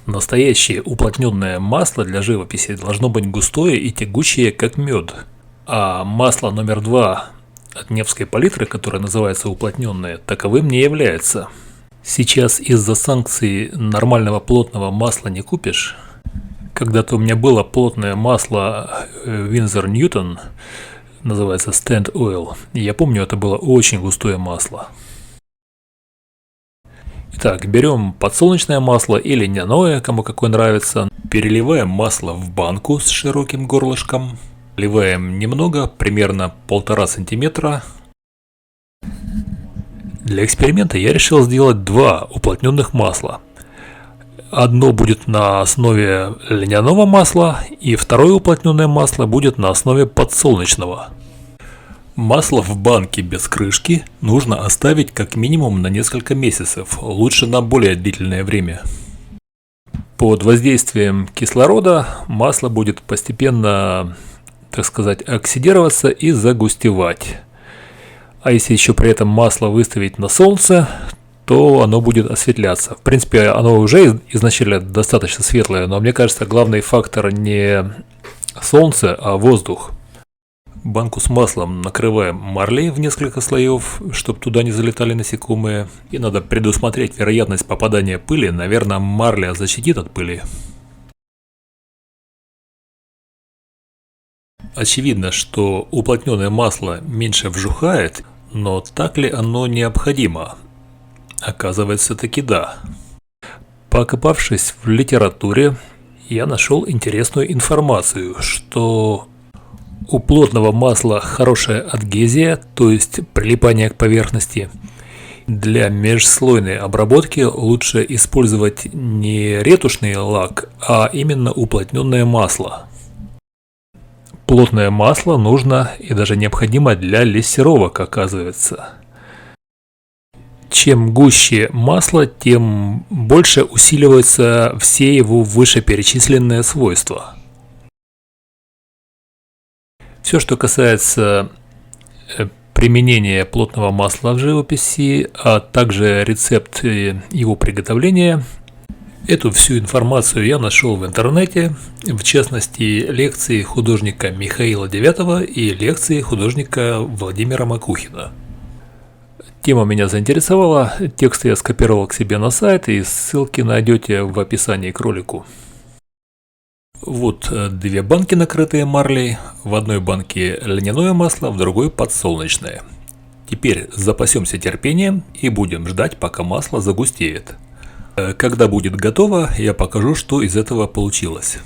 Настоящее уплотненное масло для живописи должно быть густое и тягучее, как мед. А масло номер 2 от Невской палитры, которое называется уплотненное, таковым не является. Сейчас из-за санкций нормального плотного масла не купишь. Когда-то у меня было плотное масло Winsor Newton, называется Stand Oil. Я помню, это было очень густое масло. Итак, берем подсолнечное масло или льняное, кому какое нравится. Переливаем масло в банку с широким горлышком. Вливаем немного, примерно 1,5 сантиметра. Для эксперимента я решил сделать 2 уплотненных масла. Одно будет на основе льняного масла, и второе уплотненное масло будет на основе подсолнечного. Масло в банке без крышки нужно оставить как минимум на несколько месяцев, лучше на более длительное время. Под воздействием кислорода масло будет постепенно, так сказать, оксидироваться и загустевать. А если еще при этом масло выставить на солнце, то оно будет осветляться. В принципе, оно уже изначально достаточно светлое, но мне кажется, главный фактор не солнце, а воздух. Банку с маслом накрываем марлей в несколько слоев, чтобы туда не залетали насекомые. И надо предусмотреть вероятность попадания пыли. Наверное, марля защитит от пыли. Очевидно, что уплотненное масло меньше вжухает, но так ли оно необходимо? Оказывается, таки да. Покопавшись в литературе, я нашел интересную информацию, что у плотного масла хорошая адгезия, то есть прилипание к поверхности. Для межслойной обработки лучше использовать не ретушный лак, а именно уплотненное масло. Плотное масло нужно и даже необходимо для лессировок, оказывается. Чем гуще масло, тем больше усиливаются все его вышеперечисленные свойства. Все, что касается применения плотного масла в живописи, а также рецепт его приготовления, эту всю информацию я нашел в интернете, в частности лекции художника Михаила Девятого и лекции художника Владимира Макухина. Тема меня заинтересовала, тексты я скопировал к себе на сайт, и ссылки найдете в описании к ролику. Вот 2 банки, накрытые марлей. В одной банке льняное масло, в другой подсолнечное. Теперь запасемся терпением и будем ждать, пока масло загустеет. Когда будет готово, я покажу, что из этого получилось.